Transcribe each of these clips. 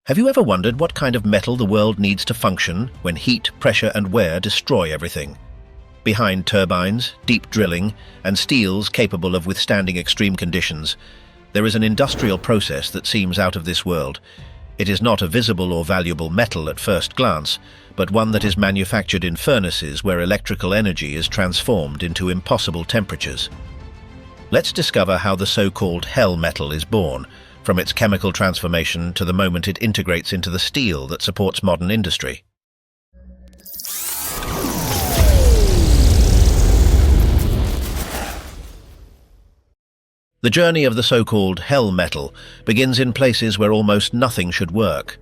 Have you ever wondered what kind of metal the world needs to function when heat, pressure and wear destroy everything? Behind turbines, deep drilling, and steels capable of withstanding extreme conditions, there is an industrial process that seems out of this world. It is not a visible or valuable metal at first glance, but one that is manufactured in furnaces where electrical energy is transformed into impossible temperatures. Let's discover how the so-called hell metal is born, from its chemical transformation to the moment it integrates into the steel that supports modern industry. The journey of the so-called hell metal begins in places where almost nothing should work.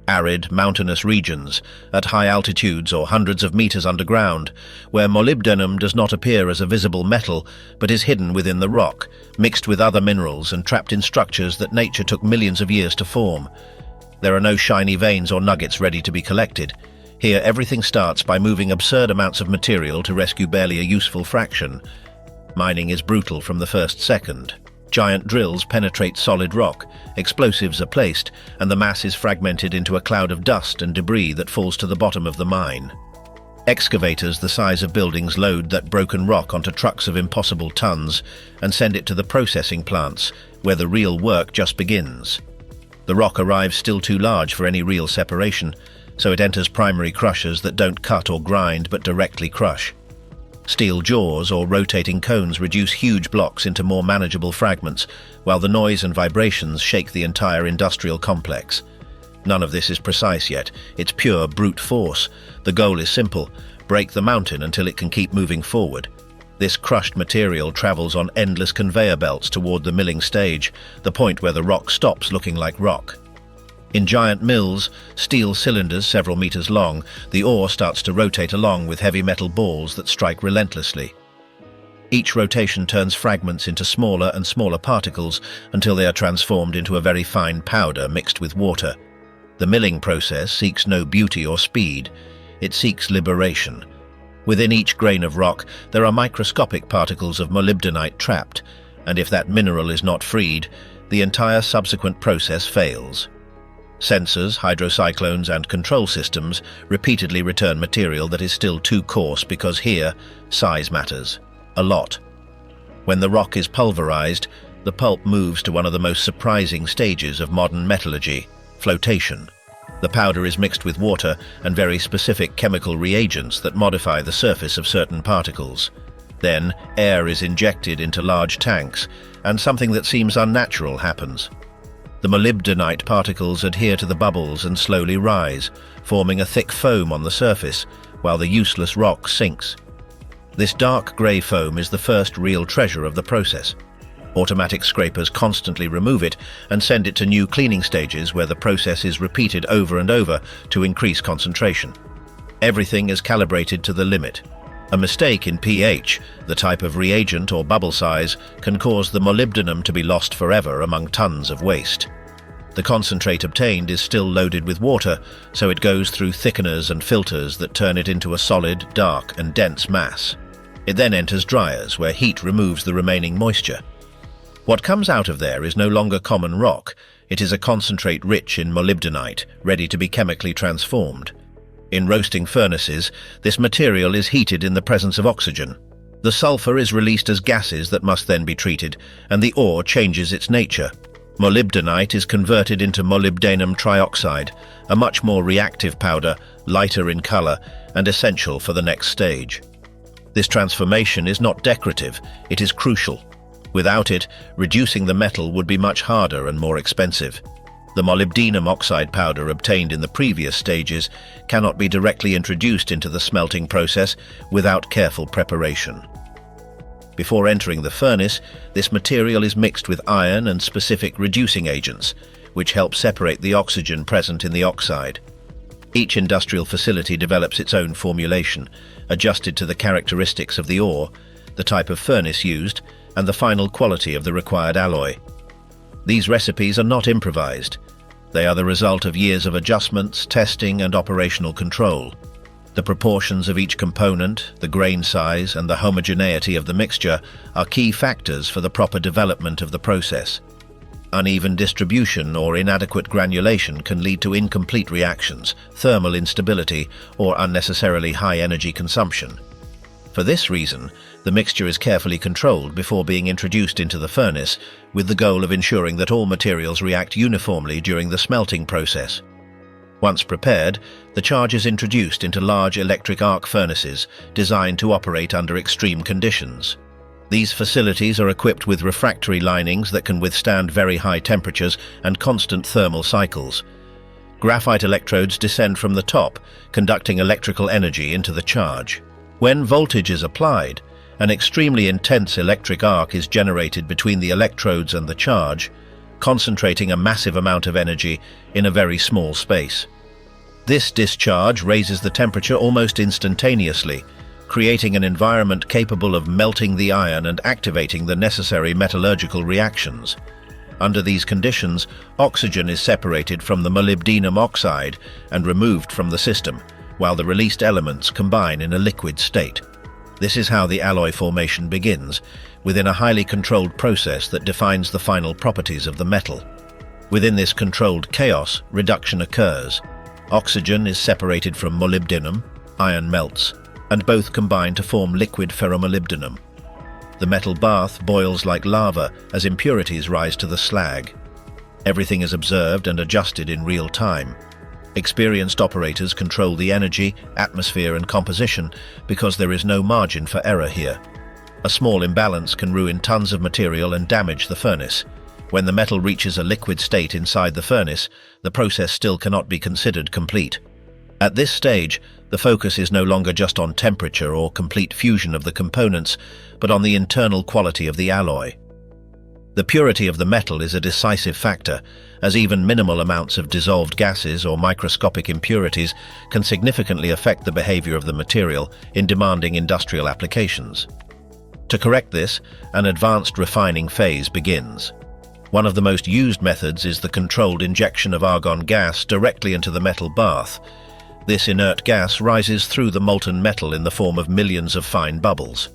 Arid, mountainous regions, at high altitudes or hundreds of meters underground, where molybdenum does not appear as a visible metal but is hidden within the rock, mixed with other minerals and trapped in structures that nature took millions of years to form. There are no shiny veins or nuggets ready to be collected. Here everything starts by moving absurd amounts of material to rescue barely a useful fraction. Mining is brutal from the first second. Giant drills penetrate solid rock, explosives are placed, and the mass is fragmented into a cloud of dust and debris that falls to the bottom of the mine. Excavators the size of buildings load that broken rock onto trucks of impossible tons and send it to the processing plants, where the real work just begins. The rock arrives still too large for any real separation, so it enters primary crushers that don't cut or grind but directly crush. Steel jaws or rotating cones reduce huge blocks into more manageable fragments, while the noise and vibrations shake the entire industrial complex. None of this is precise yet, it's pure brute force. The goal is simple: break the mountain until it can keep moving forward. This crushed material travels on endless conveyor belts toward the milling stage, the point where the rock stops looking like rock. In giant mills, steel cylinders several meters long, the ore starts to rotate along with heavy metal balls that strike relentlessly. Each rotation turns fragments into smaller and smaller particles until they are transformed into a very fine powder mixed with water. The milling process seeks no beauty or speed, it seeks liberation. Within each grain of rock, there are microscopic particles of molybdenite trapped, and if that mineral is not freed, the entire subsequent process fails. Sensors, hydrocyclones and control systems repeatedly return material that is still too coarse because here, size matters. A lot. When the rock is pulverized, the pulp moves to one of the most surprising stages of modern metallurgy: flotation. The powder is mixed with water and very specific chemical reagents that modify the surface of certain particles. Then, air is injected into large tanks, and something that seems unnatural happens. The molybdenite particles adhere to the bubbles and slowly rise, forming a thick foam on the surface, while the useless rock sinks. This dark grey foam is the first real treasure of the process. Automatic scrapers constantly remove it and send it to new cleaning stages where the process is repeated over and over to increase concentration. Everything is calibrated to the limit. A mistake in pH, the type of reagent or bubble size, can cause the molybdenum to be lost forever among tons of waste. The concentrate obtained is still loaded with water, so it goes through thickeners and filters that turn it into a solid, dark and dense mass. It then enters dryers, where heat removes the remaining moisture. What comes out of there is no longer common rock. It is a concentrate rich in molybdenite, ready to be chemically transformed. In roasting furnaces, this material is heated in the presence of oxygen. The sulfur is released as gases that must then be treated, and the ore changes its nature. Molybdenite is converted into molybdenum trioxide, a much more reactive powder, lighter in color, and essential for the next stage. This transformation is not decorative, it is crucial. Without it, reducing the metal would be much harder and more expensive. The molybdenum oxide powder obtained in the previous stages cannot be directly introduced into the smelting process without careful preparation. Before entering the furnace, this material is mixed with iron and specific reducing agents, which help separate the oxygen present in the oxide. Each industrial facility develops its own formulation, adjusted to the characteristics of the ore, the type of furnace used, and the final quality of the required alloy. These recipes are not improvised. They are the result of years of adjustments, testing, and operational control. The proportions of each component, the grain size, and the homogeneity of the mixture are key factors for the proper development of the process. Uneven distribution or inadequate granulation can lead to incomplete reactions, thermal instability, or unnecessarily high energy consumption. For this reason, the mixture is carefully controlled before being introduced into the furnace, with the goal of ensuring that all materials react uniformly during the smelting process. Once prepared, the charge is introduced into large electric arc furnaces designed to operate under extreme conditions. These facilities are equipped with refractory linings that can withstand very high temperatures and constant thermal cycles. Graphite electrodes descend from the top, conducting electrical energy into the charge. When voltage is applied, an extremely intense electric arc is generated between the electrodes and the charge, concentrating a massive amount of energy in a very small space. This discharge raises the temperature almost instantaneously, creating an environment capable of melting the iron and activating the necessary metallurgical reactions. Under these conditions, oxygen is separated from the molybdenum oxide and removed from the system, while the released elements combine in a liquid state. This is how the alloy formation begins, within a highly controlled process that defines the final properties of the metal. Within this controlled chaos, reduction occurs. Oxygen is separated from molybdenum, iron melts, and both combine to form liquid ferromolybdenum. The metal bath boils like lava as impurities rise to the slag. Everything is observed and adjusted in real time. Experienced operators control the energy, atmosphere, and composition because there is no margin for error here. A small imbalance can ruin tons of material and damage the furnace. When the metal reaches a liquid state inside the furnace, the process still cannot be considered complete. At this stage, the focus is no longer just on temperature or complete fusion of the components, but on the internal quality of the alloy. The purity of the metal is a decisive factor, as even minimal amounts of dissolved gases or microscopic impurities can significantly affect the behavior of the material in demanding industrial applications. To correct this, an advanced refining phase begins. One of the most used methods is the controlled injection of argon gas directly into the metal bath. This inert gas rises through the molten metal in the form of millions of fine bubbles.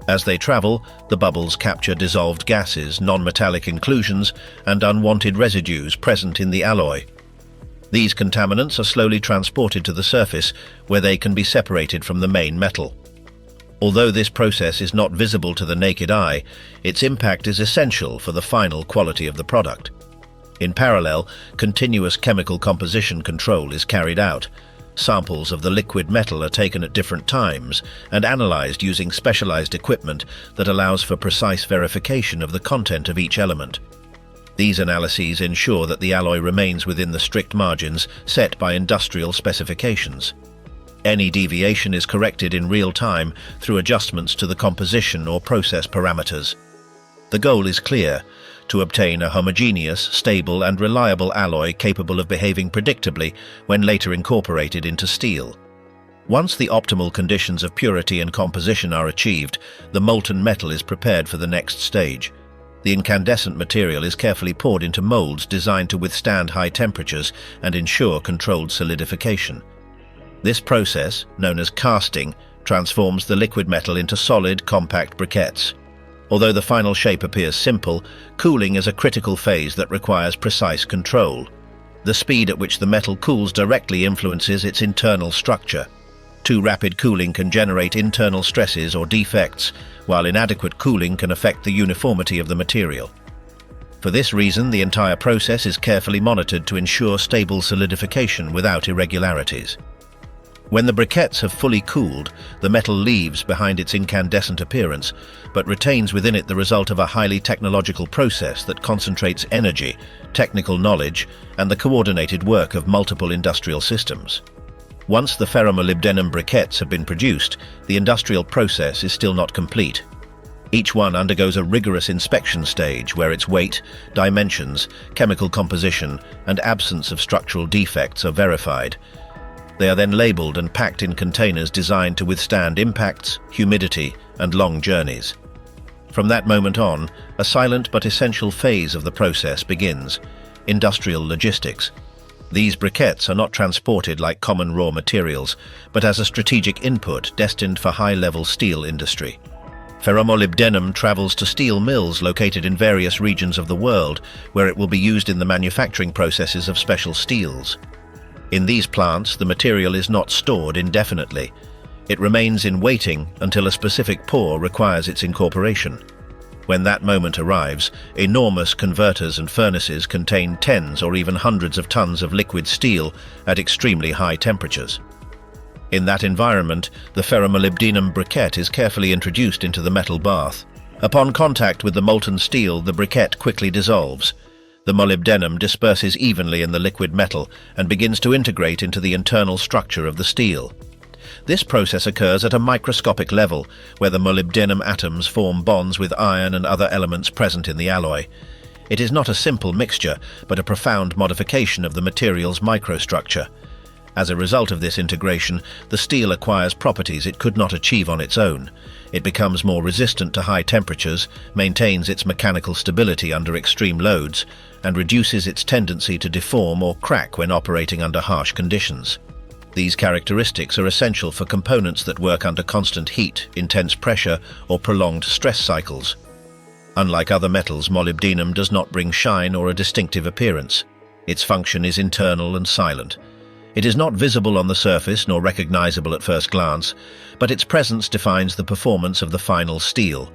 As they travel, the bubbles capture dissolved gases, non-metallic inclusions, and unwanted residues present in the alloy. These contaminants are slowly transported to the surface, where they can be separated from the main metal. Although this process is not visible to the naked eye, its impact is essential for the final quality of the product. In parallel, continuous chemical composition control is carried out. Samples of the liquid metal are taken at different times and analyzed using specialized equipment that allows for precise verification of the content of each element. These analyses ensure that the alloy remains within the strict margins set by industrial specifications. Any deviation is corrected in real time through adjustments to the composition or process parameters. The goal is clear: to obtain a homogeneous, stable, and reliable alloy capable of behaving predictably when later incorporated into steel. Once the optimal conditions of purity and composition are achieved, the molten metal is prepared for the next stage. The incandescent material is carefully poured into molds designed to withstand high temperatures and ensure controlled solidification. This process, known as casting, transforms the liquid metal into solid, compact briquettes. Although the final shape appears simple, cooling is a critical phase that requires precise control. The speed at which the metal cools directly influences its internal structure. Too rapid cooling can generate internal stresses or defects, while inadequate cooling can affect the uniformity of the material. For this reason, the entire process is carefully monitored to ensure stable solidification without irregularities. When the briquettes have fully cooled, the metal leaves behind its incandescent appearance, but retains within it the result of a highly technological process that concentrates energy, technical knowledge, and the coordinated work of multiple industrial systems. Once the ferromolybdenum briquettes have been produced, the industrial process is still not complete. Each one undergoes a rigorous inspection stage where its weight, dimensions, chemical composition, and absence of structural defects are verified. They are then labeled and packed in containers designed to withstand impacts, humidity, and long journeys. From that moment on, a silent but essential phase of the process begins: industrial logistics. These briquettes are not transported like common raw materials, but as a strategic input destined for high-level steel industry. Ferromolybdenum travels to steel mills located in various regions of the world, where it will be used in the manufacturing processes of special steels. In these plants, the material is not stored indefinitely. It remains in waiting until a specific pour requires its incorporation. When that moment arrives, enormous converters and furnaces contain tens or even hundreds of tons of liquid steel at extremely high temperatures. In that environment, the ferromolybdenum briquette is carefully introduced into the metal bath. Upon contact with the molten steel, the briquette quickly dissolves. The molybdenum disperses evenly in the liquid metal and begins to integrate into the internal structure of the steel. This process occurs at a microscopic level, where the molybdenum atoms form bonds with iron and other elements present in the alloy. It is not a simple mixture, but a profound modification of the material's microstructure. As a result of this integration, the steel acquires properties it could not achieve on its own. It becomes more resistant to high temperatures, maintains its mechanical stability under extreme loads, and reduces its tendency to deform or crack when operating under harsh conditions. These characteristics are essential for components that work under constant heat, intense pressure, or prolonged stress cycles. Unlike other metals, molybdenum does not bring shine or a distinctive appearance. Its function is internal and silent. It is not visible on the surface nor recognizable at first glance, but its presence defines the performance of the final steel.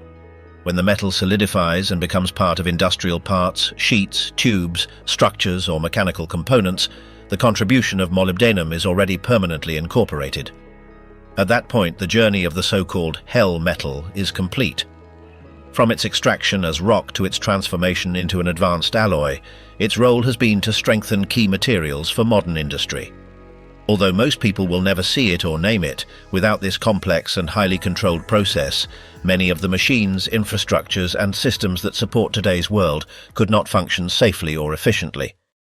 When the metal solidifies and becomes part of industrial parts, sheets, tubes, structures, or mechanical components, the contribution of molybdenum is already permanently incorporated. At that point, the journey of the so-called hell metal is complete. From its extraction as rock to its transformation into an advanced alloy, its role has been to strengthen key materials for modern industry. Although most people will never see it or name it, without this complex and highly controlled process, many of the machines, infrastructures, and systems that support today's world could not function safely or efficiently.